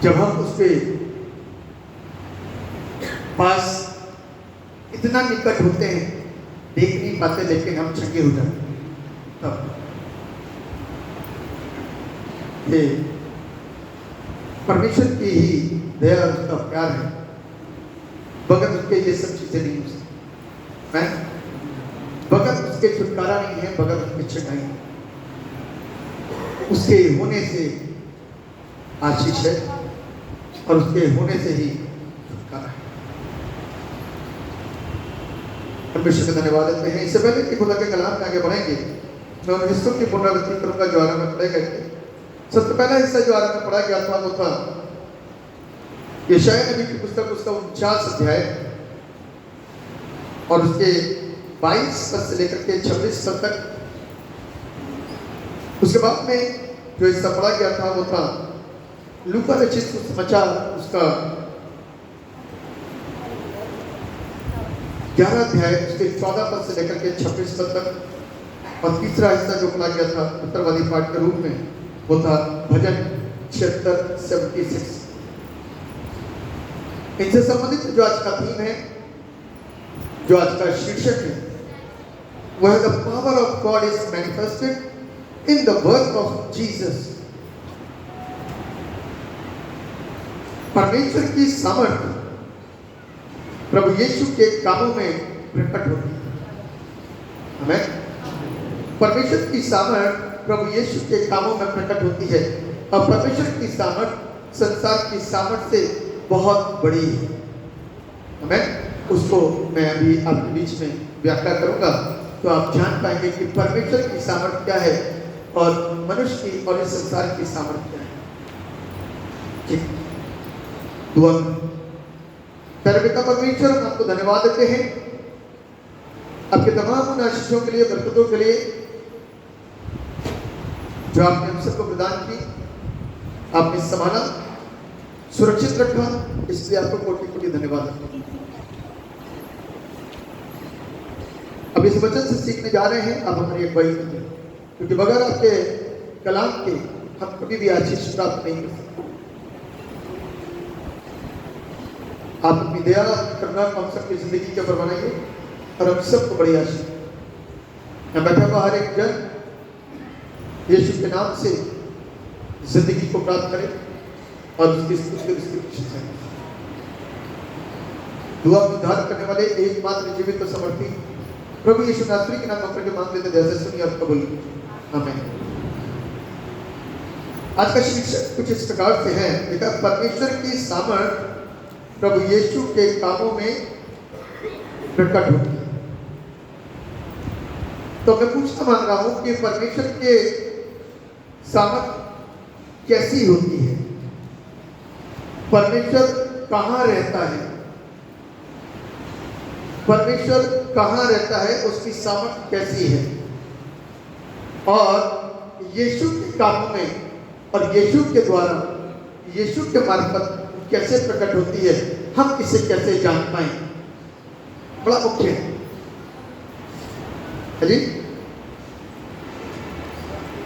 जब हम उसके पास इतना निकट होते हैं, देख नहीं पाते, लेकिन हम छके हो जाते हैं। तब ये परमेश्वर की ही दया, उसका प्यार है। बगैर उसके ये सब चीजें नहीं हो सकती। मैं बगैर उसके छुटकारा नहीं है, बगैर उसके छटाई नहीं। उसके होने से आशीष है और उसके होने से ही छुटकारा है। परमेश्वर का धन्यवाद देते हैं। इससे पहले कि खुदा के कलाम में आगे बढ़ेंगे, मैं उन हिस्सों की पुनरावृत्ति करूंगा जो आरंभ में पढ़े गए थे। सबसे पहला हिस्सा जो आरंभ में पढ़ा गया था वो था यशायाह नबी की पुस्तक, उसका 49 अध्याय और उसके 22 पद से लेकर के 26 पद तक। उसके बाद में जो हिस्सा पढ़ा गया था वो था लूका रचित सुसमाचार, उसका 11 अध्याय, उसके 14 पद से लेकर के 26 पद तक। और तीसरा हिस्सा जो पढ़ा गया था उत्तरवादी पाठ के रूप में वो था भजन 76। इनसे संबंधित जो आज का थीम है, जो आज का शीर्षक है, वह है the power of God is manifested in the work of Jesus. परमेश्वर की सामर्थ्य प्रभु यीशु के कामों में प्रकट होती है। हमें परमेश्वर की सामर्थ्य प्रभु यीशु के कामों में प्रकट होती है। और परमेश्वर की सामर्थ्य संसार की सामर्थ्य से बहुत बड़ी है। हमें उसको मैं अभी आपके बीच में व्याख्या करूंगा, तो आप जान पाएंगे कि परमेश्वर की सामर्थ्य क्या है और मनुष्य की और इस संसार की सामर्थ्य क्या है। ठीक, दुआ तेरे पिता परमेश्वर, हम आपको धन्यवाद देते हैं आपके तमाम उन आशीषों के लिए, बरकतों के लिए जो आपने हम सबको प्रदान की। आपने संभाला, सुरक्षित रखा, इसलिए आपको कोटि कोटि धन्यवाद। अब इस वचन से सीखने जा रहे हैं, आप हमारी अगुवाई कीजिए, क्योंकि बगैर आपके कलाम के हम कभी भी आशीष प्राप्त नहीं कर सकते। आप अपनी दया करना हम सबकी जिंदगी के ऊपर बनाइए और हम सबको बड़ी आशीष। मैं बैठा हुआ हर एक जन यीशु के नाम से जिंदगी को प्राप्त करे और उसकी प्रशंसा करे। दुआ उद्धार करने वाले एकमात्र जीवित और समर्थी प्रभु यीशु नासरी के नाम में करके मांग लेते, जैसे सुनिए और कबूल कीजिए। आमीन। आज का शीर्षक कुछ इस प्रकार से है, देखा परमेश्वर की सामर्थ्य प्रभु यीशु के कामों में प्रकट होती है। तो मैं पूछना मांग रहा हूं कि परमेश्वर के सामर्थ्य कैसी होती है? परमेश्वर कहां रहता है? परमेश्वर कहां रहता है? उसकी सामर्थ्य कैसी है? और यीशु के कामों में और यीशु के द्वारा, यीशु के मार्फत कैसे प्रकट होती है? हम इसे कैसे जान पाए? बड़ा मुख्य है जी।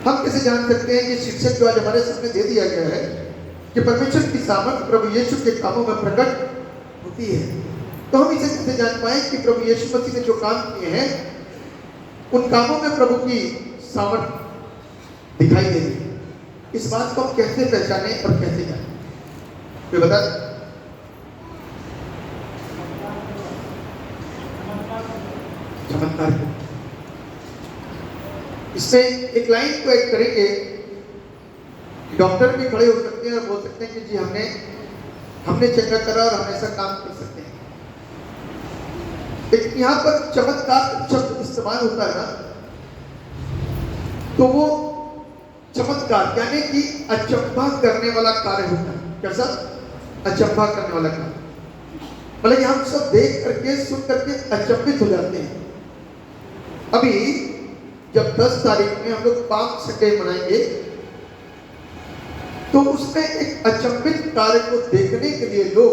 हम कैसे जान सकते हैं? ये शीर्षक जो आज हमारे सामने दे दिया गया है कि परमेश्वर की सामर्थ्य प्रभु यीशु के कामों में प्रकट होती है। तो हम इसे कैसे जान पाए कि प्रभु यीशु मसीह ने जो काम किए हैं उन कामों में प्रभु की सामर्थ्य दिखाई दे रही है? इस बात को हम कैसे पहचाने और कैसे जाने? कोई बता? चमत्कार। इसमें एक लाइन को ऐड करेंगे, डॉक्टर भी खड़े हो सकते हैं और बोल सकते हैं कि जी हमने चंगा करा और हम ऐसा काम कर सकते हैं। लेकिन यहाँ पर चमत्कार शब्द इस्तेमाल होता है ना, तो वो चमत्कार यानी कि अचंभा करने वाला कार्य होता है। कैसा? अचंभा करने वाला कार्य, मतलब कि हम सब देख करके सुन करके अचंभित हो जाते हैं। अभी जब 10 तारीख में हम लोग पाम संडे मनाएंगे, तो उसमें एक अचंभित कार्य को देखने के लिए लोग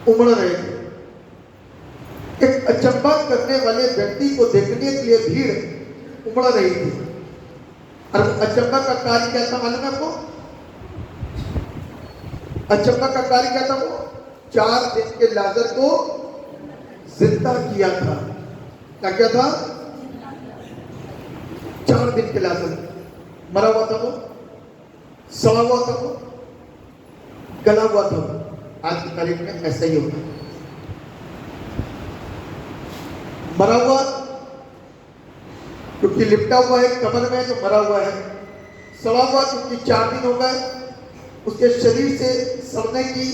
उमड़ रहे थे। एक अचंभा करने वाले व्यक्ति को देखने के लिए भीड़ उमड़ रही थी। और अचंभा का कार्य क्या था मालूम है आपको? अचंभा का कार्य क्या था? वो 4 दिन के लाजर को जिंदा किया था। क्या किया था? 4 दिन के लाजर मरा हुआ था, वो सड़ा हुआ था, वो गला हुआ था। आज की तारीख में ऐसा ही होता है। मरा हुआ क्योंकि लिपटा हुआ है कब्र में, तो मरा हुआ है। सड़ा हुआ क्योंकि 4 दिन हो गए, उसके शरीर से सड़ने की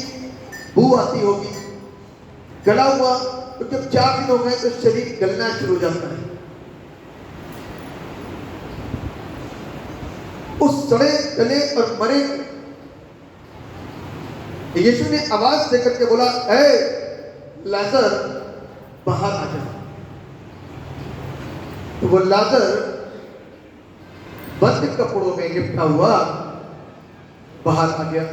बू आती होगी। गला हुआ क्योंकि जब 4 दिन हो गए तो शरीर गलना शुरू हो जाता है। उस सड़े गले और मरे यीशु ने आवाज देकर के बोला, ए लाजर बाहर आ जा। तो वो लाजर बंद कपड़ों में लिपटा हुआ बाहर आ गया।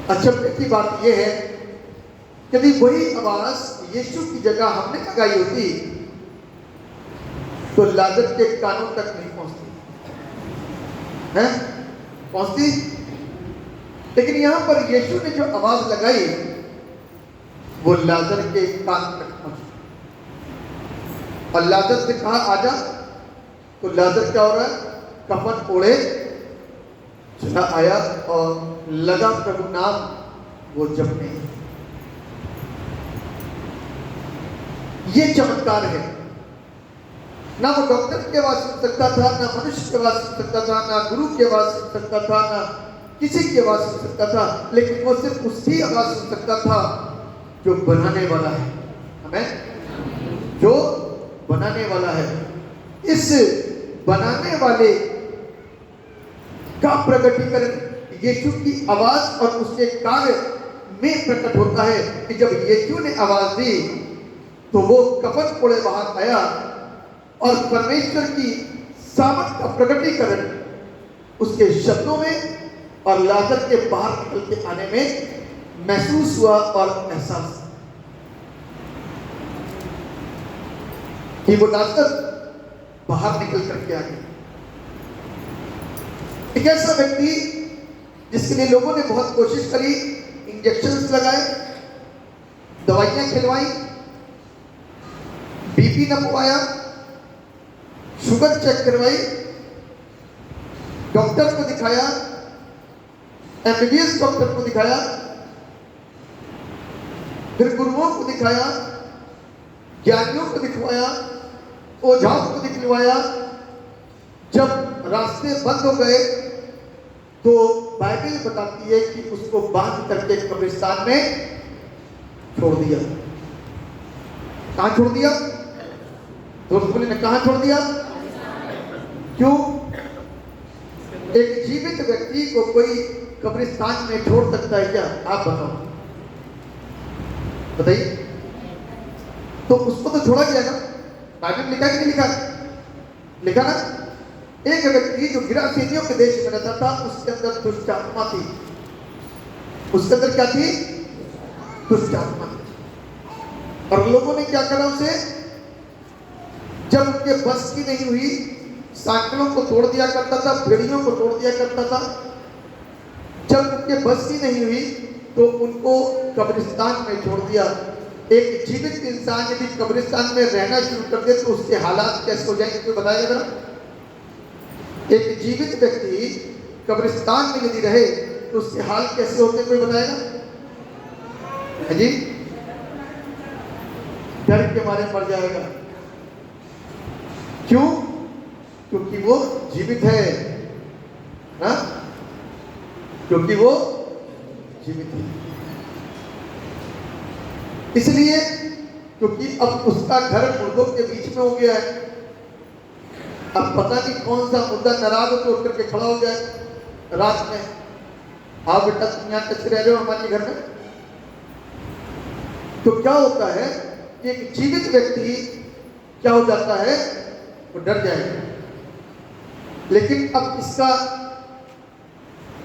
अचंभे की बात यह है, यदि वही आवाज यीशु की जगह हमने लगाई होती तो लाजर के कानों तक नहीं पहुंचती है, पहुंचती। लेकिन यहां पर यीशु ने जो आवाज लगाई वो लाजर के कान तक पहुंची और लाजर से कहा आजा। तो लाजर क्या हो रहा है? कफन ओढ़े चला आया और लगा प्रभु नाम वो जपने। ये चमत्कार है। ना वो डॉक्टर की आवाज सुन सकता था, ना मनुष्य की आवाज सुन सकता था, ना गुरु की आवाज सुन सकता था, ना किसी की आवाज सुन सकता था, लेकिन वो सिर्फ उसकी आवाज सुन सकता था जो बनाने वाला है। हमें जो बनाने वाला है। इस बनाने वाले का प्रकटीकरण यीशु की आवाज और उसके कार्य में प्रकट होता है कि जब यीशु ने आवाज दी तो वो कफन ओढ़े बाहर आया और परमेश्वर की सामर्थ का प्रकटीकरण उसके शब्दों में और लाजर के बाहर निकल के आने में महसूस हुआ और एहसास कि वो लाजर बाहर निकल करके आ गया। एक ऐसा व्यक्ति जिसके लिए लोगों ने बहुत कोशिश करी, इंजेक्शंस लगाए, दवाइयां खिलवाई, बीपी नपवाया, शुगर चेक करवाई, डॉक्टर को दिखाया, एमबीबीएस डॉक्टर को दिखाया, फिर गुरुओं को दिखाया, ज्ञानियों को दिखवाया, ओझाओं को दिखवाया। जब रास्ते बंद हो गए तो बाइबल बताती है कि उसको बांध करके कब्रिस्तान में छोड़ दिया। कहां छोड़ दिया? दोस्त बोले ना, कहां छोड़ दिया? क्यों? एक जीवित व्यक्ति को कोई कब्रिस्तान में छोड़ सकता है क्या? आप बताओ, बताइए। तो उसको तो छोड़ा गया ना। बाइबल लिखा कि नहीं लिखा? लिखा ना। एक व्यक्ति जो गिरासेनियों के देश में रहता था, उसके अंदर दुष्ट आत्मा थी। उसके अंदर क्या थी? दुष्ट आत्मा। और लोगों ने क्या करा उसे? जब उनके बस की नहीं हुई, सांकलों को तोड़ दिया करता था, भेड़ियों को तोड़ दिया करता था। जब उनके बस की नहीं हुई तो उनको कब्रिस्तान में छोड़ दिया। एक जीवित इंसान यदि कब्रिस्तान में रहना शुरू कर दे तो उसके हालात कैसे हो जाएंगे? कोई बताएगा जरा। एक जीवित व्यक्ति कब्रिस्तान में यदि रहे तो उसके हाल कैसे होते? कोई बताएगा जी? डर के मारे मर जाएगा। क्यों? क्योंकि वो जीवित है ना? क्योंकि वो जीवित है। इसलिए क्योंकि अब उसका घर मुर्दों के बीच में हो गया है। अब पता नहीं कौन सा मुर्दा नाराज हो तो उठ करके खड़ा हो जाए रात में, आओ बेटा तुम यहाँ कैसे रह रहे हो हमारे घर में। तो क्या होता है कि एक जीवित व्यक्ति क्या हो जाता है? वो डर जाएगा। लेकिन अब इसका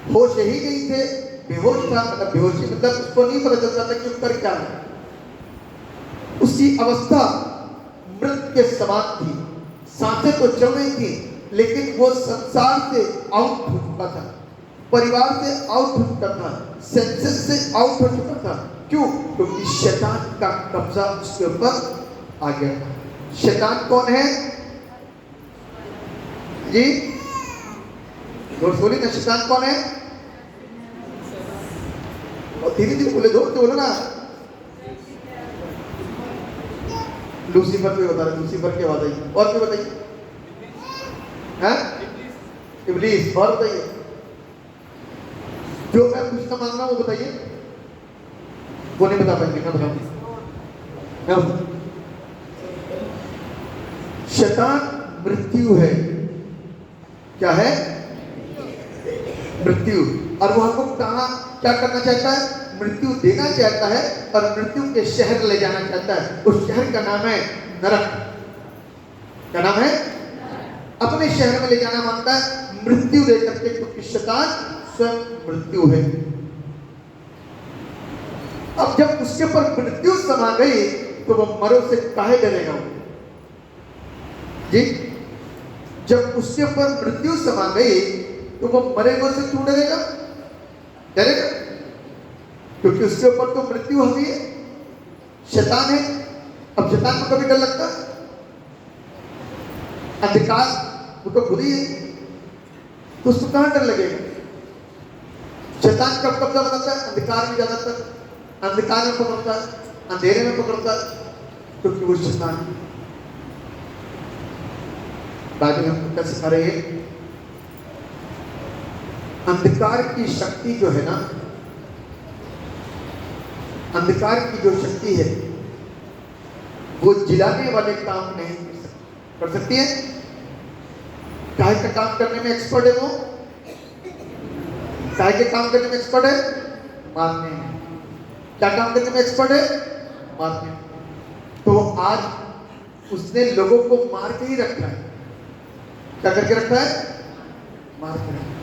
होश ही नहीं थे, बेहोश था। मतलब बेहोशी मतलब उसको नहीं पता चलता था कि उत्तर क्या है। उसकी अवस्था मृत के समान थी। सांसें तो चल रही थी लेकिन वो संसार से आउट हो चुका था। परिवार से आउट हो चुका था, सेंसेस से आउट हो चुका था। क्यों? क्योंकि शैतान का कब्जा उसके ऊपर आ गया था। शैतान कौन है जी? बोलिए ना, शैतान कौन है? और धीरे धीरे बोले, जोर से बोलो ना। लूसीफर को बता रहे, लूसीफर की आवाज आई। और क्या बताइए? हैं? इब्लीस। और बताइए, जो मैं पूछना मांग रहा हूं वो बताइए। वो नहीं बता पाएंगे, मैं बताऊंगी। शैतान मृत्यु है। क्या है? मृत्यु। और वो हमको कहां क्या करना चाहता है? मृत्यु देना चाहता है और मृत्यु के शहर ले जाना चाहता है। उस शहर का नाम है नरक। क्या नाम है? अपने शहर में ले जाना मांगता है, मृत्यु लेकर के, क्योंकि शैतान स्वयं मृत्यु है। अब जब उसके ऊपर मृत्यु समा गई तो वो मरो से काहे डरेगा जी? जब उसके ऊपर मृत्यु समा गई तो वो मरेगा से क्यों डरेगा? डरेगा क्योंकि उसके ऊपर तो मृत्यु हुई है, शैतान है। अब शैतान को कभी डर लगता? अंधकार वो तो खुद ही है, तो उसको कहां डर लगेगा? शैतान कब कब्जा बनाता है? अंधकार में, ज्यादातर अंधकार में पकड़ता है, अंधेरे में पकड़ता है, क्योंकि वो शैतान है। बाइबल हमको क्या सिखा रही है? अंधकार की शक्ति जो है ना, अंधकार की जो शक्ति है वो जिलाने वाले काम नहीं कर सकती है। काहे का काम करने में एक्सपर्ट है वो? काहे के काम करने में एक्सपर्ट है? मारने में। क्या काम करने में एक्सपर्ट है? मारने में। तो आज उसने लोगों को मार के ही रखा है। क्या करके रखा है? मार के रखा है।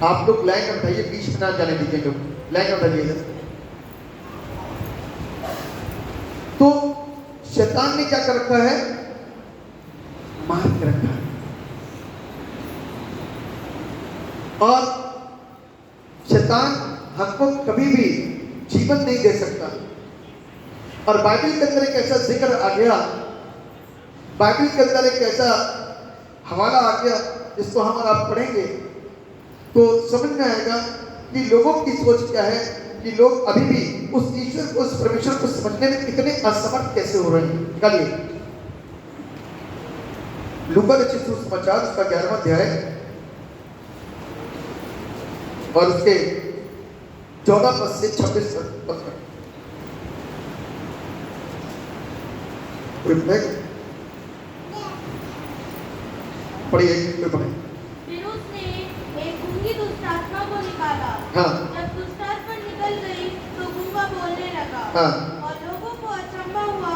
आप लोग लाइन में उठाइए, बीच में ना जाने दीजिए, लोग लाइन में उठाइएगा। तो शैतान ने क्या कर रखा है? मार के रखा है। और शैतान हमको कभी भी जीवन नहीं दे सकता। और बाइबल के अंदर एक ऐसा जिक्र आ गया, बाइबल के अंदर एक ऐसा हवाला आ गया जिसको हम और आप पढ़ेंगे तो समझ में आएगा कि लोगों की सोच क्या है, कि लोग अभी भी उस ईश्वर को, उस परमेश्वर को समझने में कितने असमर्थ कैसे हो रहे हैं। निकालिए लूका रचित सुसमाचार उसका 11वां अध्याय और उसके 14 पद से 26 पद तक। पढ़िए, पढ़े। फिर उसने एक गूंगी दुष्ट आत्मा को निकाला। हाँ। जब दुष्ट आत्मा निकल गई तो गूंगा बोलने लगा। हाँ। और लोगों को अचंभा हुआ,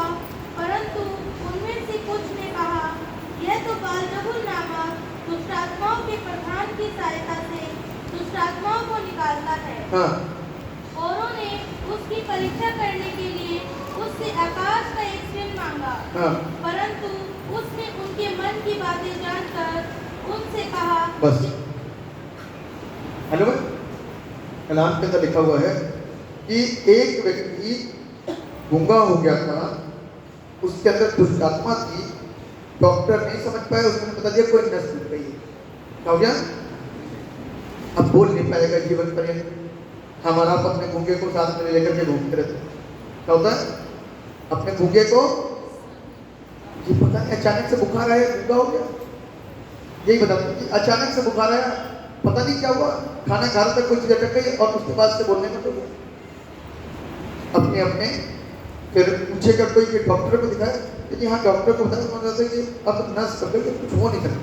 परंतु उनमें से कुछ ने कहा, यह तो बालजबूल नामक दुष्ट आत्माओं के प्रधान की सहायता से दुष्ट आत्माओं को निकालता है। हाँ। औरों ने उसकी परीक्षा करने के लिए उससे आकाश का एक चिन्ह मांगा। हाँ। परंतु उसने उनके मन की बातें जानकर उनसे कहा। बस हेलो, कलाम के अंदर लिखा हुआ है कि एक व्यक्ति गूंगा हो गया था, उसके अंदर दुष्ट आत्मा थी, डॉक्टर नहीं समझ पाया, उसने बता दिया कोई नस टूट गई है। क्या हो गया? अब बोल नहीं पाएगा जीवन पर्यंत। हमारा अपने गूंगे को साथ में लेकर के घूमते रहते। क्या होता है? अपने गूंगे को ये पता नहीं, अचानक से बुखार आया, गूंगा हो गया। यही बताते कि अचानक से बुखार आया, पता नहीं क्या हुआ, खाना खा रहा था, कोई चीज अटक गई और उसके बाद से बोलने में तो अपने अपने फिर पूछेगा कोई कि डॉक्टर को दिखाया, क्योंकि हाँ डॉक्टर को बताया कि अब नस कर गई, कुछ हो नहीं सकता।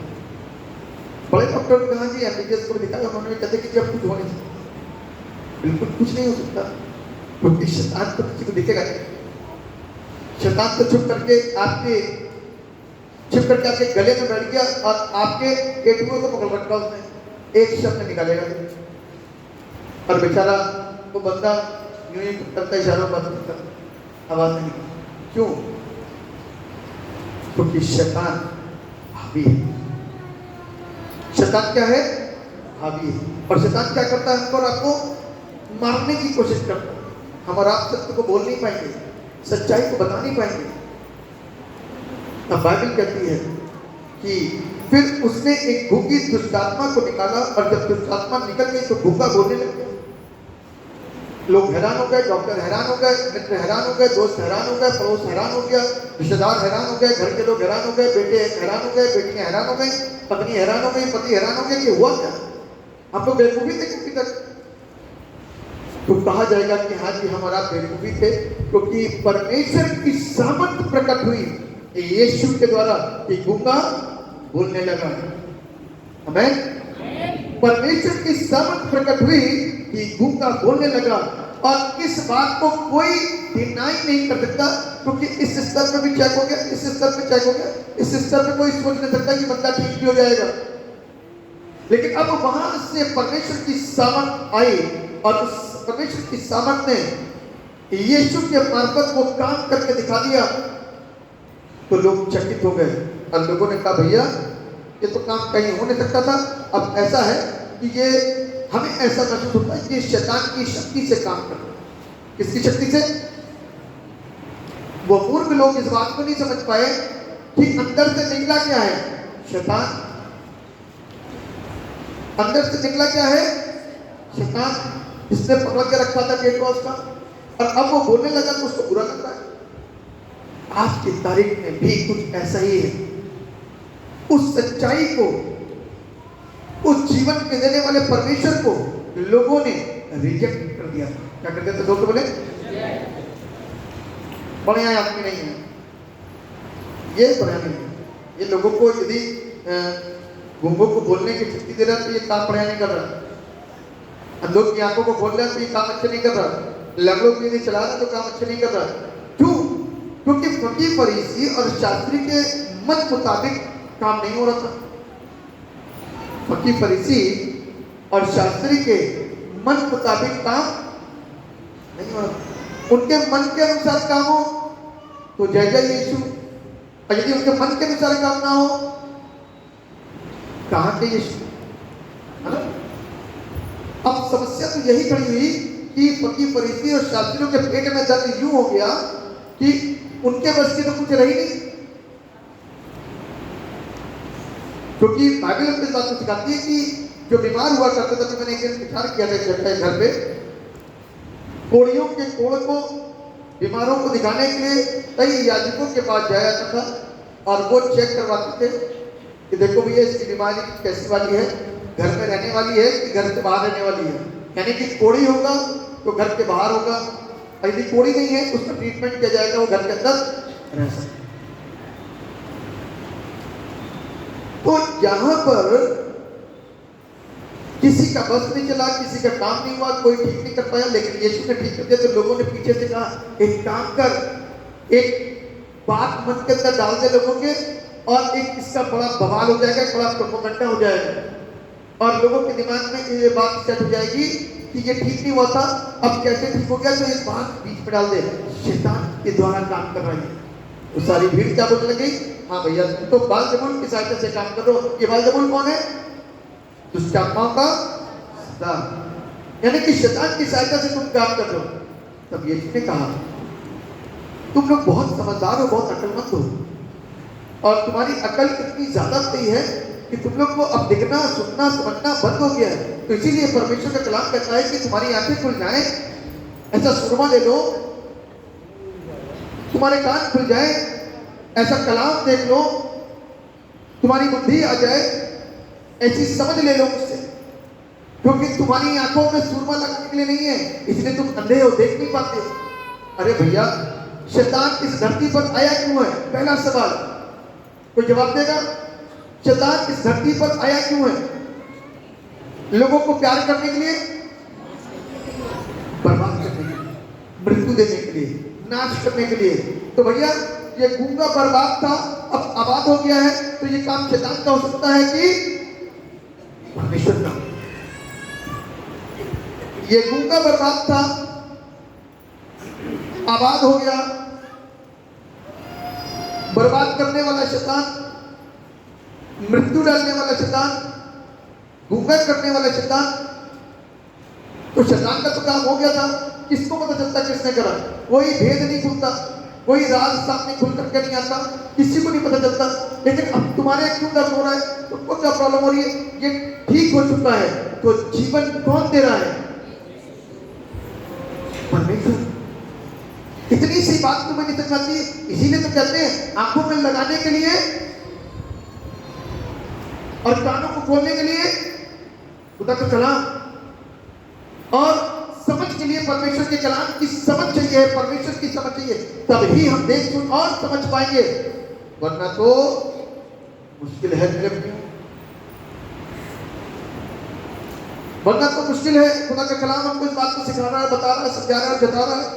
बड़े डॉक्टर को कहा जी एमबीबीएस को दिखाया, उन्होंने कहते कि जब कुछ हो नहीं सकता, बिल्कुल कुछ नहीं हो सकता, क्योंकि शैतान तो किसी को दिखेगा नहीं। शैतान तो छुप करके आपके गले में बैठ गया और आपके केटुओं को पकड़ रखा उसने, एक शब्द निकालेगा और बेचारा वो बंदा यूं ही करता, इशारों बात करता, आवाज नहीं निकलती। क्यों? क्योंकि शैतान हावी है। शैतान क्या है? हावी है। और शैतान क्या करता है? हमको और आपको मारने की कोशिश करता है। हम और आप सत्य को बोल नहीं पाएंगे, सच्चाई को बता नहीं पाएंगे। अब बाइबल कहती है कि फिर उसने एक गूंगी दुष्टात्मा को निकाला, और जब दुष्टात्मा निकल गई तो गूंगा बोलने लग गया। लोग हैरान हो गए, डॉक्टर हैरान हो गए, मित्र हैरान हो गए, दोस्त हैरान हो गए, पड़ोस हैरान हो गया, रिश्तेदार हैरान हो गए, घर के लोग हैरान हो गए, बेटे हैरान हो गए, बेटियां हैरान हो गई, पत्नी हैरान हो गई, पति हैरान हो गया कि हुआ क्या? हम लोग बेवकूफी थे क्योंकि तक तो कहा जाएगा कि हाँ जी हमारा बेवकूफी थे, क्योंकि परमेश्वर की सामर्थ प्रकट हुई यीशु के द्वारा कि गूंगा बोलने लगा। आमीन। परमेश्वर की सामर्थ प्रकट हुई कि गूंगा बोलने लगा, और इस बात को कोई डिनाई नहीं कर सकता, क्योंकि इस स्तर पे भी चेक हो गया, इस स्तर पे चेक हो गया, इस स्तर पे कोई सोच नहीं सकता कि बंदा ठीक भी हो जाएगा। लेकिन अब वहां से परमेश्वर की सामर्थ आई, और उस परमेश्वर की सामर्थ ने यीशु के मार्फत वो काम करके दिखा दिया। तो लोग चकित हो गए, और लोगों ने कहा भैया ये तो काम कहीं हो नहीं सकता था। अब ऐसा है कि ये हमें ऐसा महसूस होता है कि शैतान की शक्ति से काम कर रहा है। किसकी शक्ति से? वो मूर्ख लोग इस बात को नहीं समझ पाए कि अंदर से निकला क्या है? शैतान। अंदर से निकला क्या है? शैतान, जिसने पकड़ के रखा था गेट क्रॉस का, और अब वो बोलने लगा तो उसको बुरा लग रहा है। आज की तारीख में भी कुछ ऐसा ही है। उस सच्चाई को, उस जीवन के देने वाले परमेश्वर को लोगों ने रिजेक्ट कर दिया। क्या कर दिया था? दोस्तों बोले बढ़िया आदमी नहीं है, ये बढ़िया नहीं है। ये लोगों को यदि गूंगों को बोलने की शक्ति दे रहा है तो ये काम बढ़िया नहीं कर रहा। अंधों की आंखों को खोल रहा है तो ये काम अच्छे नहीं कर रहा। लंगड़ों को यदि चला रहा है तो काम अच्छे नहीं कर रहा। क्यों? क्योंकि फकीर फरीसी और शास्त्री के मन मुताबिक काम नहीं हो रहा था। फकीर फरीसी और शास्त्री के मन मुताबिक काम नहीं हो रहा। उनके मन के अनुसार काम हो तो जय जय यीशु, और यदि उनके मन के अनुसार काम ना हो, कहां के यीशु? है ना? अब समस्या तो यही खड़ी हुई कि फकीर फरीसी और शास्त्रियों के पेट में दर्द यूं हो गया कि उनके बस की तो कुछ रही नहीं। क्योंकि बाइबल हमको इस बात को सिखाती है कि जो बीमार हुआ करते थे, तो मैंने एक दिन विचार किया था घर पे, कोड़ियों के कोड़ को बीमारों को दिखाने के लिए कई याजकों के पास जाया जाता था, और वो चेक करवाते थे कि देखो भैया इसकी बीमारी कैसी वाली है, घर में रहने वाली है कि घर से बाहर रहने वाली है। यानी कि कोड़ी होगा तो घर के बाहर होगा, और यदि कोड़ी नहीं है उसका ट्रीटमेंट किया जाएगा, वो घर के अंदर रह सकता। तो यहां पर किसी का बस नहीं चला, किसी का काम नहीं हुआ, कोई ठीक नहीं कर पाया, लेकिन यीशु ने ठीक कर दिया। तो लोगों ने पीछे से कहा एक काम कर, एक बात मन के अंदर डाल दे लोगों के, और एक इसका बड़ा बवाल हो जाएगा, बड़ा प्रोपेगेंडा हो जाएगा, और लोगों के दिमाग में ये बात सेट हो जाएगी कि ये ठीक नहीं हुआ था, अब कैसे ठीक हो गया। तो एक बात बीच में डाल दे, शैतान के द्वारा काम कर रही है। तो सारी भीड़ क्या बोलने लगी? हाँ भैया तुम तो बालज़बूल की सहायता से काम कर रहे हो। ये बालज़बूल कौन है? दुष्टात्माओं का सरदार, यानी कि शैतान की सहायता से तुम काम कर रहे हो। तब यीशु ने कहा तुम लोग बहुत समझदार हो, बहुत अक्लमंद हो, और तुम्हारी अकल इतनी ज्यादा सही है कि तुम लोग को अब दिखना, सुनना, समझना बंद हो गया है। तो इसीलिए परमेश्वर का कलाम कहता है कि तुम्हारी आंखें खुल जाएं, ऐसा सुरमा ले लो, तुम्हारे कान खुल जाए, ऐसा कलाम देख लो, तुम्हारी बुद्धि आ जाए, ऐसी समझ ले लो मुझसे। क्योंकि तुम्हारी आंखों में सुरमा लगने के लिए नहीं है, इसलिए तुम अंधे हो, देख नहीं पाते हो। अरे भैया शैतान इस धरती पर आया क्यों है? पहला सवाल कोई जवाब देगा? शैतान इस धरती पर आया क्यों है? लोगों को प्यार करने के लिए, बर्बाद करने के लिए, मृत्यु देने के लिए, नाश करने के लिए। तो भैया ये गूंगा बर्बाद था, अब आबाद हो गया है, तो ये काम शैतान का हो सकता है कि परमेश्वर का? ये गूंगा बर्बाद था, आबाद हो गया, बर्बाद करने वाला शैतान, मृत्यु डालने वाला शैतान, गूंगा करने वाला शैतान। तो शैतान का तो काम हो गया था। किसको पता चलता किसने करा? कोई भेद नहीं खुलता, कोई राज सामने खुल करके नहीं आता, किसी को नहीं पता चलता। लेकिन अब तुम्हारे क्यों दर्द हो रहा है? तुमको क्या प्रॉब्लम हो रही है? ये ठीक हो चुका है। तो जीवन कौन दे रहा है? परमेश्वर। इतनी सी बात तुम्हें नहीं समझ आती, इसीलिए तो कहते हैं आंखों में लगाने के लिए और कानों को खोलने के लिए खुदा का कलाम, और समझ के लिए परमेश्वर के कलाम की समझ चाहिए, परमेश्वर की समझ चाहिए, तभी हम देख सुन और समझ पाएंगे, वरना तो मुश्किल है मेरे भाइयों, वरना तो मुश्किल है। खुदा का कलाम हमको इस बात को सिखा रहा है, बता रहा है, समझा रहा है, जता रहा है।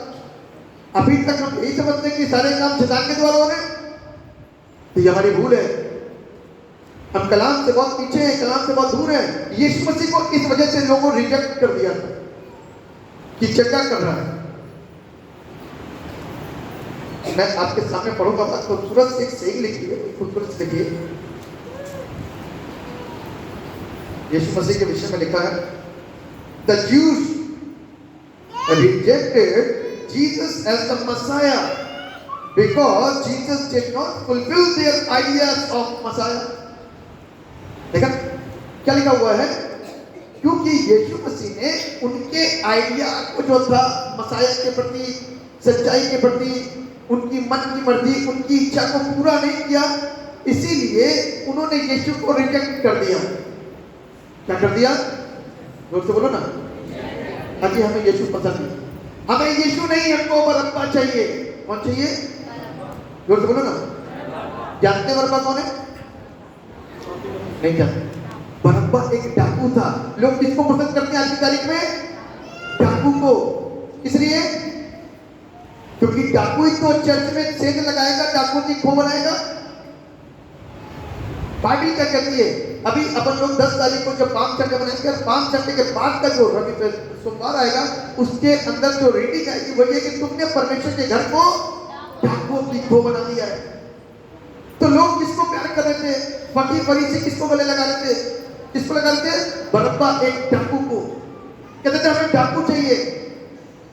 अभी तक हम यही समझते हैं कि सारे काम शैतान के द्वारा हो रहे हैं, तो ये हमारी भूल है। हम कलाम से बहुत पीछे हैं, कलाम से बहुत दूर हैं। यीशु मसीह को इस वजह से लोगों ने रिजेक्ट कर दिया कि चंगा कर रहा है। मैं आपके सामने पढ़ूंगा, बात खूबसूरत से एक सही लिखी है, खूबसूरत से लिखी है। यीशु मसीह के विषय में लिखा है, the Jews rejected Jesus as the Messiah because Jesus did not fulfill their ideas of Messiah. देखा क्या लिखा हुआ है? क्योंकि यीशु मसीह ने उनके आइडिया को जो था मसाया के प्रति, सच्चाई के प्रति, उनकी मन की मर्जी, उनकी इच्छा को पूरा नहीं किया, इसीलिए उन्होंने यीशु को रिजेक्ट कर दिया। क्या कर दिया? जोर से बोलो ना। अभी हमें यीशु पसंद नहीं, हमें यीशु नहीं, हमको बरअब्बा चाहिए। कौन चाहिए? जोर से बोलो ना। जानते बरअब्बा कौन है? नहीं जानते। बरअब्बा एक डाकू था। लोग किसको पसंद करते हैं आज की तारीख में? डाकू को। इसलिए क्योंकि डाकू ही तो चर्च में सेंध लगाएगा, डाकू की खो बनाएगा। बाइबल क्या कहती है? अभी अपन लोग 10 तारीख को जब पाम संडे मनाएंगे, पाम संडे के बाद का जो रवि सोमवार आएगा, उसके अंदर जो रीडिंग आएगी वही है कि तुमने परमेश्वर के घर को डाकुओं की खो बना दिया है। तो लोग किसको प्यार कर रहे थे? फकीर फरीसी किसको गले लगा रहे थे? किसको लगा रहे थे? बरअब्बा एक डाकू को। कहते थे हमें डाकू चाहिए,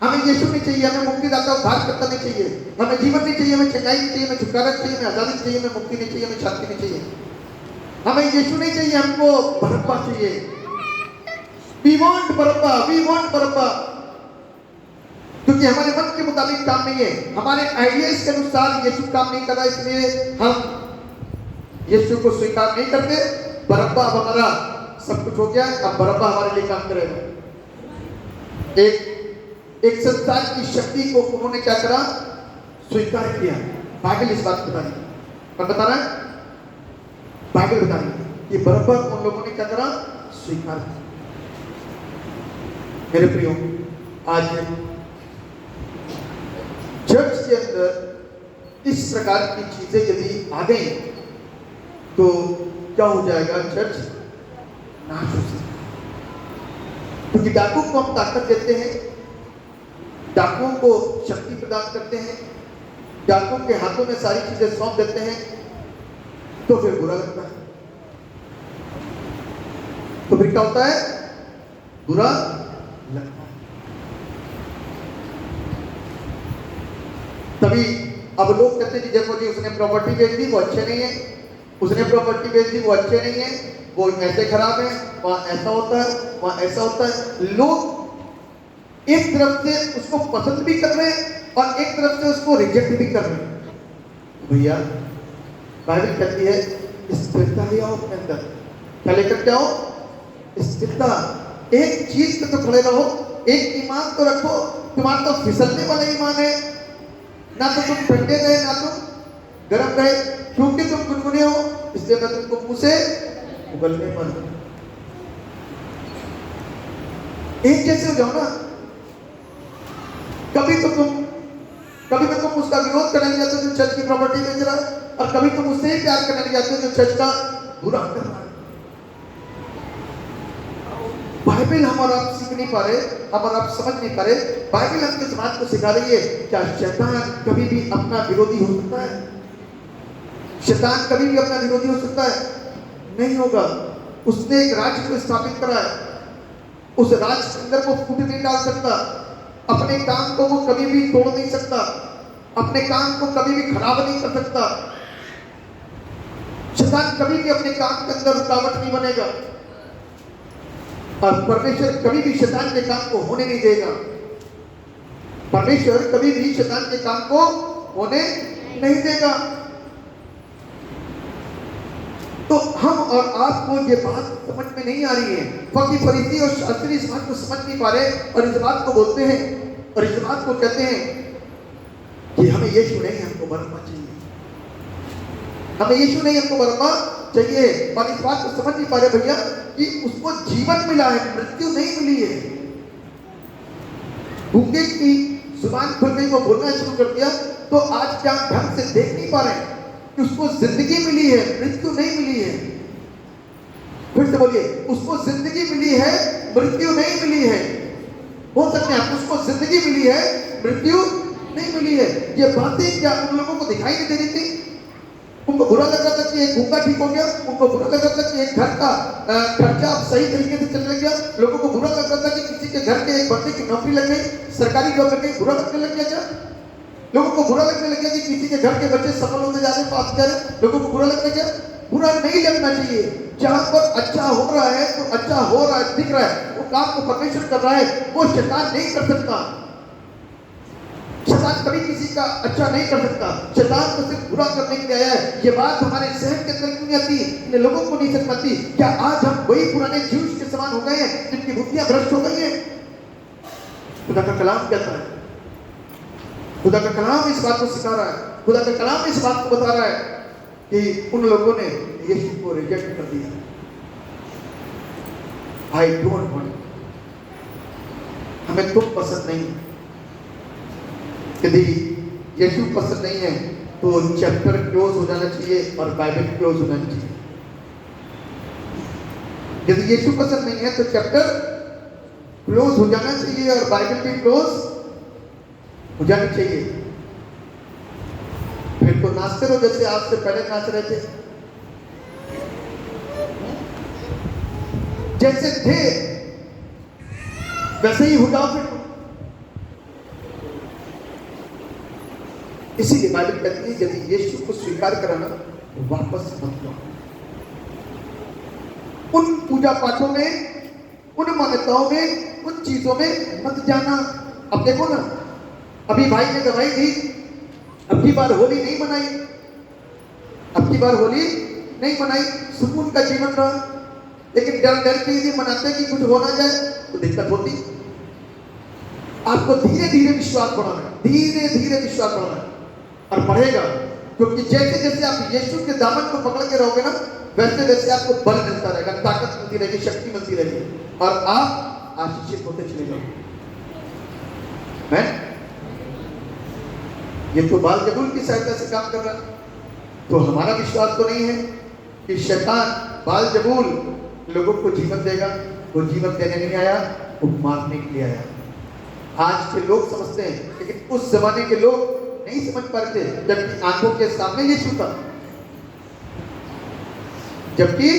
हमें यीशु नहीं चाहिए, हमें मुक्तिदाता उद्धार करता नहीं चाहिए, हमें जीवन नहीं चाहिए, हमें छकाई नहीं चाहिए, हमें छुटकारा नहीं चाहिए, हमें आजादी नहीं चाहिए, हमें मुक्ति नहीं चाहिए, हमें शांति नहीं चाहिए, हमें यीशु नहीं चाहिए, हमको बरअब्बा चाहिए। We want बरअब्बा, we want बरअब्बा। क्योंकि हमारे मन के मुताबिक काम नहीं है, हमारे आइडियाज के अनुसार यीशु काम नहीं कर रहा, इसलिए हम यीशु को स्वीकार नहीं करते। बरअब्बा अब हमारा सब कुछ हो गया, अब बरअब्बा हमारे लिए काम करेगा। एक संसार की शक्ति को उन्होंने क्या करा? स्वीकार किया। बाइबल इस बात बता रही है। कौन बता रहा है? बाइबल बता रही है कि बरअब्बा को उन लोगों ने क्या करा? स्वीकार किया। मेरे प्रियो, आज चर्च के अंदर इस प्रकार की चीजें यदि आ गई तो क्या हो जाएगा? चर्च नाश हो सकता है। क्योंकि डाकू को हम ताकत देते हैं, डाकुओं को शक्ति प्रदान करते हैं, डाकुओं के हाथों में सारी चीजें सौंप देते हैं, तो फिर बुरा लगता है। तो फिर क्या होता है? बुरा लगता है। तभी अब लोग कहते हैं कि देखो जी उसने प्रॉपर्टी बेच दी, वो अच्छे नहीं है, उसने प्रॉपर्टी बेच दी, वो अच्छे नहीं है, वो ऐसे खराब है, वहां ऐसा होता है, वहां ऐसा होता है। लोग एक तरफ से उसको पसंद भी कर रहे हैं और एक तरफ से उसको रिजेक्ट भी कर रहे हैं। भैया बाइबल कहती है स्थिरता ले आओ अपने अंदर। क्या लेकर के आओ? स्थिरता। एक चीज पे तो खड़े रहो, एक ईमान तो रखो। तुम्हारा तो फिसलने वाला ईमान है, ना तो तुम ठंडे गए ना तुम गर्म गए, क्योंकि तुम गुनगुने हो, इसलिए मैं तुमको मुंह से उगलने पर एक जैसे हो जाओ ना। कभी तो तुम उसका विरोध करने लग जाते हो जो चर्च की प्रॉपर्टी बेच रहा है, और कभी तुम उससे ही प्यार करने लग जाते हो जो चर्च का बुरा कर रहा है। बाइबल हम और आप सीख नहीं पा रहे, हम और आप समझ नहीं पा रहे। बाइबल हमके समाज को सिखा रही है क्या शैतान कभी भी अपना विरोधी हो सकता है? शैतान कभी भी अपना विरोधी हो सकता है? नहीं होगा। उसने एक राज्य को स्थापित करा है, उस राज्य के अंदर वो फूट नहीं डाल सकता। अपने काम को वो कभी भी तोड़ नहीं सकता, अपने काम को कभी भी खराब नहीं कर सकता। शैतान कभी भी अपने काम के अंदर रुकावट नहीं बनेगा, और परमेश्वर कभी भी शैतान के काम को होने नहीं देगा। परमेश्वर कभी भी शैतान के काम को होने नहीं देगा। तो हम और आपको ये बात समझ में नहीं आ रही है, क्योंकि फरीसी और शास्त्री इस बात को समझ नहीं पा रहे और इस बात को बोलते हैं और इस बात को कहते हैं कि हमें यीशु नहीं, हमको बरअब्बा चाहिए, हमें यीशु नहीं, हमको बरअब्बा चाहिए। और इस बात को समझ नहीं पा रहे भैया कि उसको जीवन मिला है, मृत्यु नहीं मिली है। गूंगे की जुबान खुल गई, वो बोलना शुरू कर दिया, तो आज क्या ढंग से देख नहीं पा रहे हैं कि उसको जिंदगी मिली है, मृत्यु नहीं मिली है। फिर से बोलिए, उसको जिंदगी मिली है, मृत्यु नहीं मिली है। बोल सकते हैं आप, उसको जिंदगी मिली है, मृत्यु नहीं मिली है। ये बातें क्या उन लोगों को दिखाई नहीं दे रही थी? उनको बुरा लग रहा था कि एक गूंगा ठीक हो गया, उनको बुरा लग रहा था कि एक घर का खर्चा सही तरीके से चलने लग गया, लोगों को बुरा लग रहा था कि किसी के घर के एक बच्चे की नौकरी लग गई, सरकारी जॉब लग गई, बुरा लगने लग गया। क्या लोगों को बुरा लगने लग गया कि किसी के घर के बच्चे सफल होते जा रहे, पास जा रहे? लोगों को बुरा लगता क्या? बुरा नहीं लगना चाहिए। जहां पर अच्छा हो रहा है, तो अच्छा हो रहा है, दिख रहा है, वो काम को परमेश्वर कर रहा है, वो शैतान नहीं कर सकता। शैतान कभी किसी का अच्छा नहीं कर सकता। शैतान तो सिर्फ बुरा करने के लिए आया है। ये बात हमारे सहन के अंदर क्यों नहीं आती, इन लोगों को नहीं समझ आती? क्या आज हम वही पुराने ज्यूस के समान हो गए हैं जिनकी बुद्धियां भ्रष्ट हो गई हैं? खुदा का कलाम कहता है, खुदा का कलाम इस बात को सिखा रहा है, खुदा का कलाम इस बात को बता रहा है कि उन लोगों ने यीशु को रिजेक्ट कर दिया। आई डोंट वांट, हमें तुम पसंद नहीं। यदि यीशु पसंद नहीं है तो चैप्टर क्लोज हो जाना चाहिए और बाइबल क्लोज होना चाहिए। यदि यीशु पसंद नहीं है तो चैप्टर क्लोज हो जाना चाहिए और बाइबल भी क्लोज हो जानी चाहिए। फिर तो नाचते रहो जैसे आज से पहले नाच रहे थे, जैसे थे वैसे ही हो जाओ। फिर इसीलिए बाइबल कहती है यदि यीशु को स्वीकार कराना तो वापस मत जाओ। उन पूजा पाठों में, उन मान्यताओं में, उन चीजों में मत जाना। अब देखो ना, अभी भाई ने गवाही दी, अब की बार होली नहीं मनाई, अब की बार होली नहीं मनाई, सुकून का जीवन रहा। लेकिन डर डर के यदि मनाते कि कुछ हो ना जाए तो दिक्कत होती। आपको धीरे धीरे विश्वास बढ़ाना है, धीरे धीरे विश्वास बढ़ाना है और बढ़ेगा, क्योंकि जैसे जैसे आप यीशु के दामन को पकड़ के रहोगे ना, वैसे वैसे आपको बल मिलता रहेगा, ताकत मिलती रहेगी, शक्ति मिलती रहेगी और आप आशीषित होते चले जाओगे। मैं ये तो बाल जबूल की सहायता से काम कर रहा है, तो हमारा विश्वास तो नहीं है कि शैतान बाल जबूल लोगों को जीवन देगा। वो जीवन देने नहीं आया, वो मारने के लिए आया। आज के लोग समझते हैं, लेकिन उस जमाने के लोग नहीं समझ पा रहे थे, जबकि आंखों के सामने यीशु था, जबकि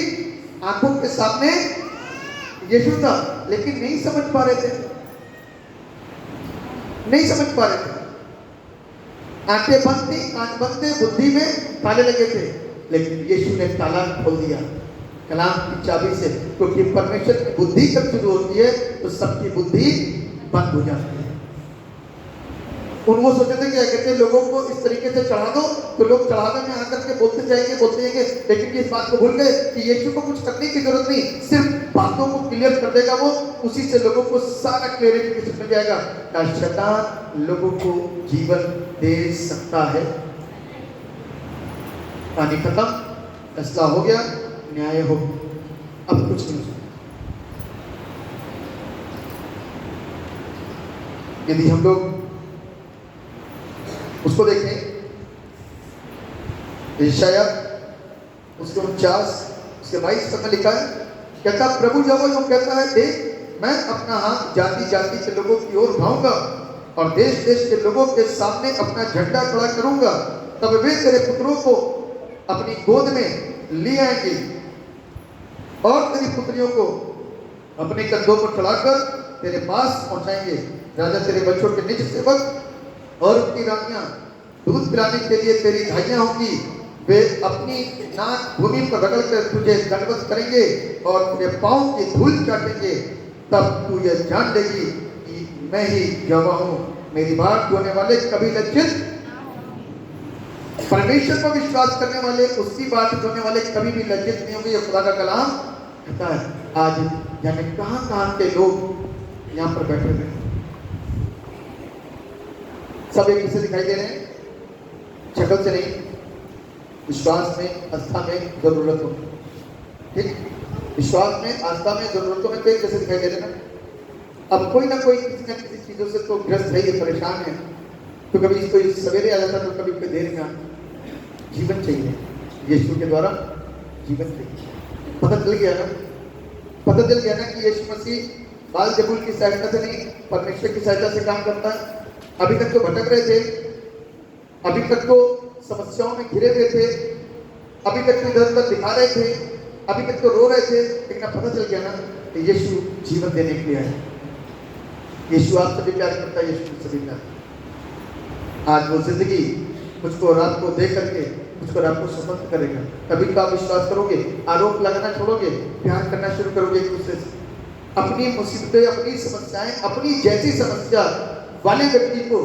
आंखों के सामने यीशु था, लेकिन नहीं समझ पा रहे थे, नहीं समझ पा रहे थे। आंखें बंद थी, कान बंद थे, बुद्धि में ताले लगे थे, लेकिन यीशु ने ताला खोल दिया कलाम की चाबी से, क्योंकि परमेश्वर की बुद्धि जब शुरू होती है तो सबकी बुद्धि बंद हो जाती है। वो सोचते थे कि कहते लोगों को इस तरीके से चढ़ा दो तो लोग चढ़ावे में आकर के बोलते जाएंगे, लेकिन इस बात को भूल गए कि यीशु को कुछ करने की जरूरत नहीं, सिर्फ बातों को क्लियर कर देगा वो, उसी से लोगों को सारा क्लियरिफिकेशन मिल जाएगा। क्या शैतान लोगों को जीवन दे सकता है? कहानी खत्म, फैसला हो गया, न्याय हो, अब कुछ नहीं हो सकता। यदि हम लोग उसको देखें, यशाया उसके 49 उसके 22 तक में लिखा है, कहता प्रभु यहोवा यूं कहता है, देख मैं अपना हाथ जाति जाति के लोगों की ओर उठाऊंगा और देश देश के लोगों के सामने अपना झंडा खड़ा करूंगा, तब वे तेरे पुत्रों को अपनी गोद में ले आएंगे और तेरी पुत्रियों को अपने कंधों पर चढ़ाकर तेरे पास पहुंचाएंगे। राजा तेरे बच्चों के निज सेवक और उनकी रानियां दूध पिलाने के लिए तेरी धाइयां होंगी। वे अपनी नाक भूमि पर रगड़ कर तुझे दंडवत करेंगे और तेरे पांव की धूल चाटेंगे। तब तू यह जान लेगी कि मैं ही यहोवा हूं। मेरी बात होने वाले कभी लज्जित, परमेश्वर पर विश्वास करने वाले उसकी बात होने वाले कभी भी लज्जित नहीं होंगे। ये खुदा का कलाम कहता है। आज यानी कहां के लोग यहां पर बैठे हुए सब एक दूसरे दिखाई दे रहे हैं, शक्ल से नहीं, विश्वास में आस्था में जरूरत हो, ठीक, विश्वास में आस्था में जरूरतों में तो एक जैसे दिखाई दे रहे ना। अब कोई ना कोई किसी न किसी चीजों से तो ग्रस्त है, ये परेशान है, तो कभी कोई सवेरे आ जाता तो कभी कोई देर में आता। जीवन चाहिए, यीशु के द्वारा जीवन चाहिए। पता चल गया ना, पता चल गया ना कि यीशु मसीह बाल जबूल की सहायता से नहीं, परमेश्वर की सहायता से काम करता है। अभी तक तो भटक रहे थे, अभी तक तो समस्याओं में घिरे हुए थे, अभी तक तो इधर उधर दिखा रहे थे, अभी तक तो रो रहे थे, लेकिन अब पता चल गया ना कि यीशु जीवन देने के लिए आए। यीशु आप सभी प्यार करता है, यीशु सभी प्यार। आज वो जिंदगी मुझको रात को दे करके मुझको रात को स्वतंत्र करेगा। कभी तो आप विश्वास करोगे, आरोप लगाना छोड़ोगे, प्यार करना शुरू करोगे एक दूसरे से। अपनी मुसीबतें, अपनी समस्याएं, अपनी जैसी समस्या वाले व्यक्ति को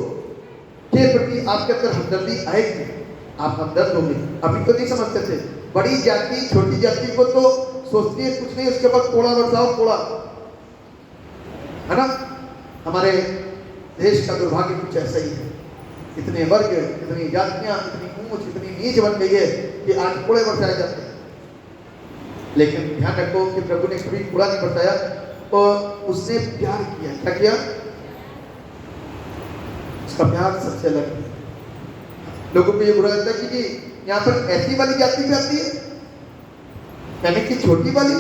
के प्रति आपके अंदर हमदर्दी आएगी, आप हमदर्द होंगे। अभी तो नहीं समझते थे, बड़ी जाति छोटी जाति को तो सोचती है कुछ नहीं, उसके बाद कोड़ा बरसाओ, कोड़ा, है ना। हमारे देश का दुर्भाग्य कुछ ऐसा ही है। इतने वर्ग, इतनी जातियां, इतनी ऊंच, इतनी नीच बन गई है कि आज कोड़े बरसाए जाते हैं। लेकिन ध्यान रखो कि प्रभु ने कभी कूड़ा नहीं बरसाया, और उसने प्यार किया। क्या किया? उसका प्यार सबसे अलग है। लोगों को ये बुरा लगता है कि यहाँ पर ऐसी वाली जाति भी आती है, यानी कि छोटी वाली।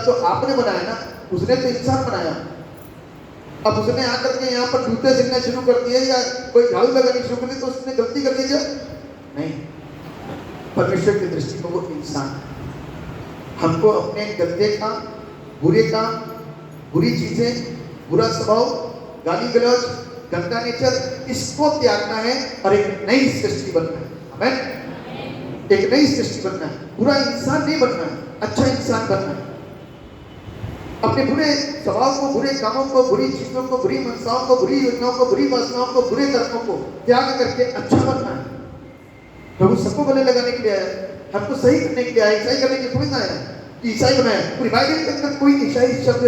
तो आपने बनाया ना, उसने तो इंसान बनाया। अब उसने आकर के यहाँ पर जूते सिलने शुरू कर दिए या कोई झाड़ू लगानी शुरू कर दी, तो उसने गलती कर दी क्या? नहीं, परमेश्वर की दृष्टि में वो इंसान है। हमको अपने गंदे काम, बुरे काम, बुरी चीजें, बुरा स्वभाव, गाली गलौज, गंदा नेचर, इसको त्यागना है और एक नई सृष्टि बनना है। आमीन। एक नई सृष्टि बनना है, बुरा इंसान नहीं बनना है, अच्छा इंसान बनना है। अपने बुरे स्वभाव को, बुरे कामों को, बुरी चीजों को, बुरी मनसाओं को, बुरी योजनाओं को, बुरी वासनाओं को, बुरे कर्मों को त्याग करके अच्छा बनना है। प्रभु सबको गले लगाने के लिए आया, हमको सही करने के लिए आया, ईसाई करने के लिए थोड़ी ना आया कि ईसाई बनाया। पूरी बाइबल के अंदर कोई ईसाई शब्द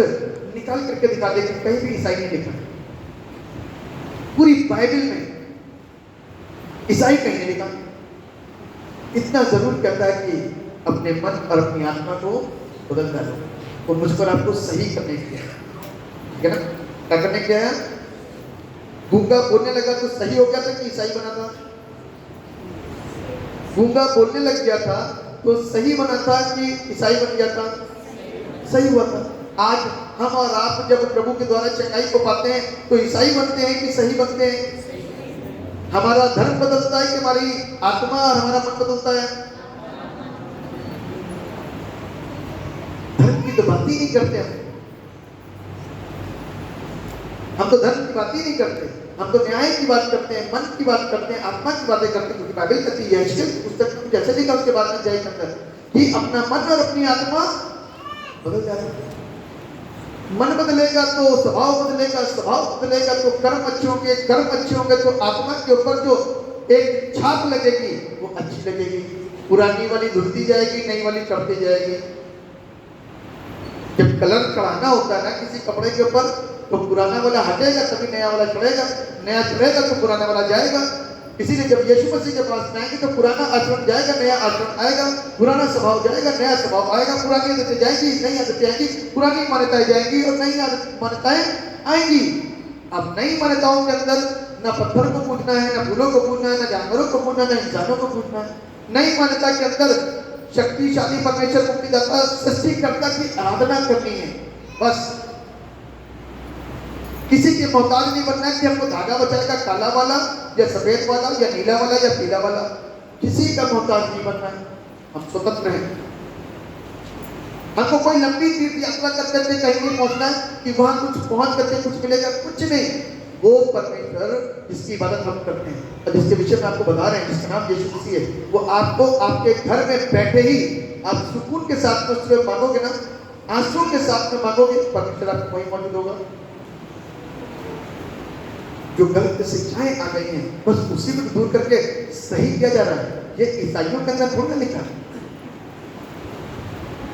निकाल करके दिखा दे, कहीं भी ईसाई नहीं लिखा। पूरी बाइबल में ईसाई कहीं नहीं लिखा। इतना जरूर कहता है कि अपने मन और अपनी आत्मा को बदल डालो, और मुझ पर आपको सही करने के लिए, ठीक है ना। क्या करने के लिए? गूंगा बोलने लगा तो सही हो गया था कि ईसाई बना था? गूंगा बोलने लग गया था तो सही बना था कि ईसाई बन गया था? सही हुआ था। आज हम और आप जब प्रभु के द्वारा चंगाई को पाते हैं तो ईसाई बनते हैं कि सही बनते हैं? हमारा धर्म बदलता है कि हमारी आत्मा और हमारा मन बदलता है? धर्म की तो बात ही नहीं करते हम तो धर्म की बात ही नहीं करते। हम तो न्याय की बात करते हैं, मन की बात करते हैं, आत्मा की बातें करते हैं। क्योंकि बाइबल कहती है, पुस्तक में जैसे लिखा उसके बाद में जय अंदर कि अपना मन और अपनी आत्मा बदल जाएगा। मन बदलेगा तो स्वभाव बदलेगा, स्वभाव बदलेगा तो कर्म अच्छे होंगे, कर्म अच्छे होंगे तो आत्मा के ऊपर जो एक छाप लगेगी वो अच्छी लगेगी। पुरानी वाली धुलती जाएगी, नई वाली चढ़ती जाएगी। जब कलर चढ़ाना होता है ना किसी कपड़े के ऊपर, तो पुराना वाला हटेगा तभी नया वाला चढ़ेगा, नया चढ़ेगा तो पुराना वाला जाएगा। इसीलिए जब यीशु मसीह के पास में आएंगे तो पुराना आचरण जाएगा, नया आचरण आएगा, पुराना स्वभाव जाएगा, नया स्वभाव आएगा, पुरानी आदतें जाएंगी, नई आदतें आएंगी, पुरानी मान्यताएं जाएंगी और नई मान्यताएं आएंगी। अब नई मान्यताओं के अंदर न पत्थर को पूजना है, न फूलों को पूजना है, न जानवरों को पूजना है, न इंसानों को पूजना है। नई मान्यता के अंदर शक्तिशाली परमेश्वर मुक्तिदाता सृष्टिकर्ता की आराधना करनी है। बस किसी के मोहताज नहीं बनना है कि हमको धागा बचाएगा काला वाला या सफेद वाला या नीला वाला या पीला वाला। किसी का मोहताज नहीं बनना है, हम स्वतंत्र हैं। हमको कोई लंबी तीर्थ यात्रा कर करके कहीं नहीं पहुंचना है कि वहां कुछ पहुंच करके कुछ मिलेगा, कुछ नहीं। वो परमेश्वर जिसकी इबादत हम करते हैं और जिसके विषय में आपको बता रहे हैं, जिसका नाम यीशु मसीह है, वो आपको आपके घर में बैठे ही आप सुकून के साथ में उसमें मांगोगे ना, आंसू के साथ में मांगोगे, परमेश्वर आपको वही मौजूद होगा। जो गलत शिक्षाएं आ गई हैं बस उसी में दूर करके सही किया जा रहा है। ये ईसाइयों के अंदर थोड़ा लिखा है।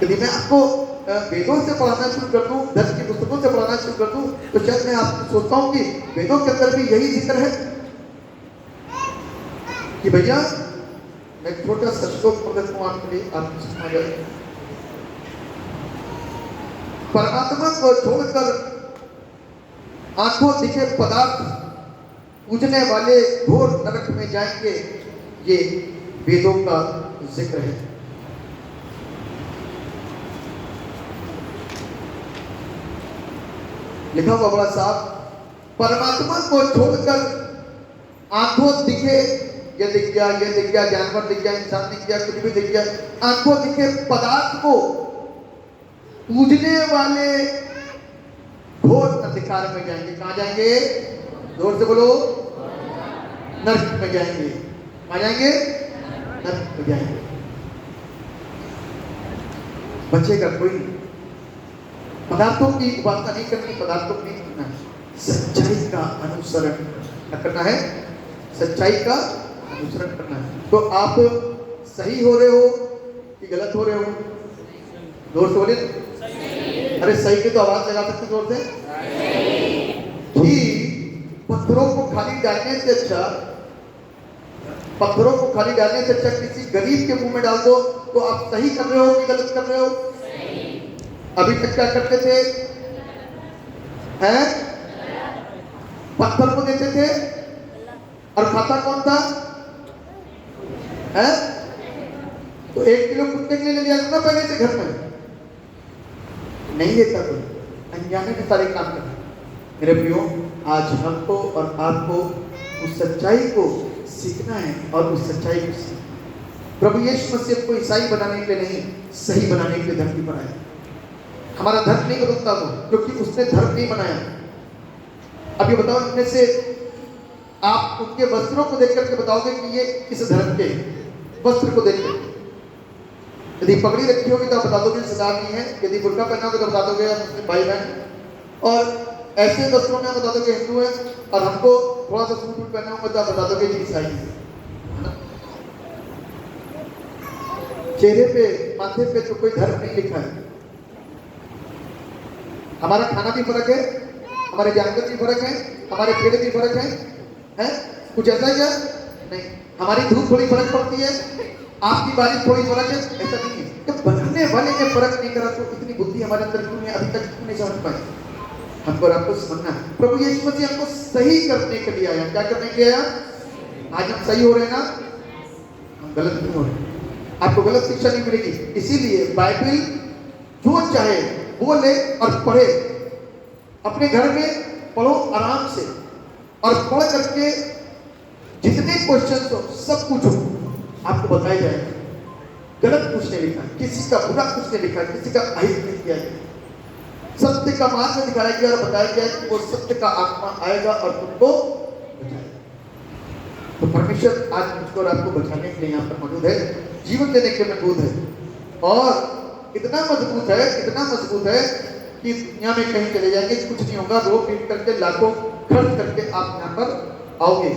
यदि मैं आपको वेदों से पढ़ाना शुरू कर दूं, धर्म की पुस्तकों से पढ़ाना शुरू कर दूं, तो शायद मैं आपको सोचता हूं कि वेदों के अंदर भी यही जिक्र है कि भैया मैं छोटा सा श्लोक पढ़ देता हूं आपके लिए, आप समझ जाए। परमात्मा को छोड़कर आंखों दिखे पदार्थ पूजने वाले घोर नरक में जाएंगे, ये वेदों का जिक्र है। लिखा हुआ बड़ा साफ, परमात्मा को छोड़कर आंखों दिखे, ये दिख गया, ये दिख गया, जानवर दिख गया, इंसान दिख गया, कुछ भी दिख गया, आंखों दिखे पदार्थ को पूजने वाले घोर अंधकार में जाएंगे। कहां जाएंगे? जोर से बोलो, नरक में जाएंगे। कहां जाएंगे? नरक में जाएंगे। बचेगा कोई नहीं। पदार्थों की उपासना नहीं करनी, पदार्थों को नहीं करना है, सच्चाई का अनुसरण करना है, सच्चाई का अनुसरण करना है। तो आप सही हो रहे हो कि गलत हो रहे हो? जोर से बोले। अरे सही की तो आवाज लगा सकते जोर से कि पत्थरों को खाली डालने से अच्छा, पत्थरों को खाली डालने से अच्छा किसी गरीब के मुंह में डाल दो, तो आप सही कर रहे हो कि गलत कर रहे हो? अभी तक क्या करते थे? हैं? पत्थर को देते थे और खाता कौन था? हैं? तो 1 किलो कुत्ते के लिए ले लिया ना पहले से घर में, नहीं लेता कोई, अनजाने में सारे काम करते। मेरे प्रियो, आज हमको और आपको उस सच्चाई को सीखना है और उस सच्चाई को सीखना। प्रभु यीशु मसीह को ईसाई बनाने के लिए नहीं, सही बनाने के लिए धरती बनाया। हमारा धर्म नहीं बदलता वो, क्योंकि उसने धर्म नहीं बनाया। अब ये बताओ, इनमें से आप उनके वस्त्रों को देख करके बताओगे कि ये किस धर्म के? वस्त्र को देख करके। यदि पगड़ी रखी होगी तो आप बता दोगे सरदार नहीं है, यदि बुर्का पहना होगा तो बता दोगे मुस्लिम भाई बहन, और ऐसे वस्त्रों में बता दोगे हिंदू है, और हमको थोड़ा सा सूट पहना होगा तो आप बता दोगे जी ईसाई है। चेहरे पे, माथे पे तो कोई धर्म नहीं लिखा है। हमारा खाना भी फर्क है, हमारे जानवर भी फर्क है, हमारे पेड़ भी फर्क है? कुछ ऐसा है क्या? नहीं। हमारी धूप थोड़ी फर्क पड़ती है, आपकी बारिश थोड़ी फर्क है, ऐसा नहीं है। तो बनाने वाले ने फर्क नहीं करा तो इतनी बुद्धि हमारे अंदर क्यों नहीं, अभी तक क्यों नहीं समझ पाए? हमको और आपको समझना है। प्रभु यीशु मसीह हमको सही करने के लिए आया। क्या करने के लिए आया? आज हम सही हो रहे हैं ना, हम गलत नहीं हो रहे। आपको गलत शिक्षा नहीं मिलेगी। इसीलिए बाइबल जो चाहे वो ले और पढ़े, अपने घर में पढ़ो आराम से, और पढ़ करके जितने क्वेश्चन हो सब पूछो, आपको बताया जाएगा। गलत कुछ नहीं लिखा, किसी का बुरा कुछ नहीं लिखा, किसी का अहित नहीं किया गया। सत्य का मार्ग दिखाया गया और बताया गया कि वो सत्य का आत्मा आएगा और तुमको बचाएगा। तो परमेश्वर आज मुझको और आपको बचाने के लिए यहाँ पर मौजूद है, जीवन देने के लिए मौजूद है, और इतना मजबूत है, इतना मजबूत है कि दुनिया में कहीं चले जाएंगे कुछ नहीं होगा। रोक पीट करके लाखों खर्च करके आप यहाँ पर आओगे,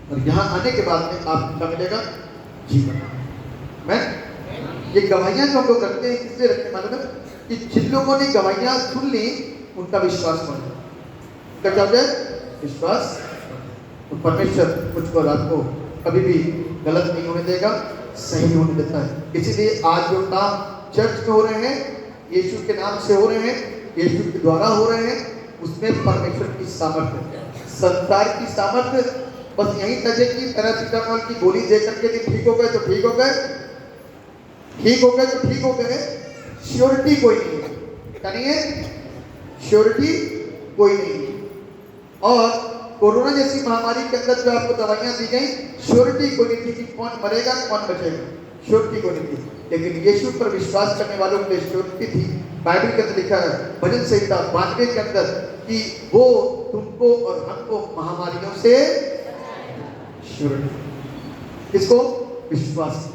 और यहाँ आने के बाद में आपको क्या मिलेगा? जीवन। मैं ये गवाहियां जो हम लोग रखते हैं, किससे रखते मालूम है? कि जिन लोगों ने गवाहियां सुन ली उनका विश्वास बढ़े। क्या क्या है? विश्वास। तो परमेश्वर मुझको और आपको कभी भी गलत नहीं होने देगा, सही होने देता है। इसीलिए आज जो काम चर्च में हो रहे हैं, यीशु के नाम से हो रहे हैं, यीशु के द्वारा हो रहे हैं, उसमें परमेश्वर की सामर्थ्य, संसार की सामर्थ्य बस यही तक है कि पैरासिटामोल की गोली दे करके ठीक हो गए तो ठीक हो गए, ठीक हो गए तो ठीक हो गए। श्योरिटी कोई नहीं है, क्या नहीं है? श्योरिटी कोई नहीं है। और कोरोना जैसी महामारी के अंदर जो आपको दवाइयां दी गई, श्योरिटी कोई नहीं थी कि कौन मरेगा कौन बचेगा, श्योरिटी कोई नहीं थी। लेकिन यीशु पर विश्वास करने वालों के लिए श्योरिटी थी। बाइबल के अंदर लिखा है भजन संहिता 92 के अंदर कि वो तुमको और हमको महामारियों से श्योरिटी, किसको? विश्वास।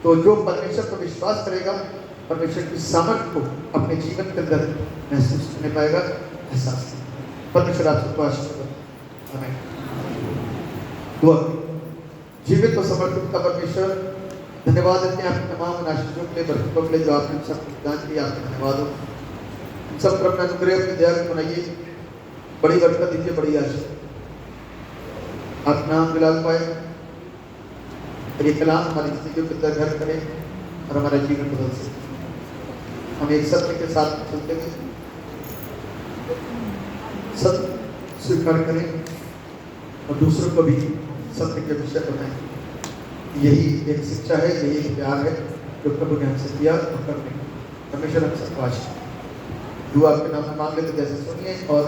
तो जो परमेश्वर पर विश्वास करेगा परमेश्वर की सामर्थ्य को अपने जीवन के अंदर महसूस करने पाएगा, एहसास। परमेश्वर आप सबको आशीष दे। आमीन। दुआ। जीवित और समर्पित का परमेश्वर, धन्यवाद देते हैं आपके तमाम आशीषों के लिए, बरकतों के लिए जो आपने सब दान किया। आपका धन्यवाद हो। हम सब पर अपना अनुग्रह अपनी दया को बनाइए, बड़ी बरकत दीजिए, बड़ी आशीष आप नाम दिला पाए। ये कलाम हमारी जिंदगी के अंदर घर करे और हमारा जीवन बदल सके। हम एक सत्य के साथ चलते हुए सत्य स्वीकार करें और दूसरों को भी सत्य के विषय बताएं। यही एक शिक्षा है, यही एक प्यार है जो प्रभु ने हमसे किया और करने। परमेश्वर हम सबको आशीष दुआ आपके नाम में मांग लेते जैसे सुनिए और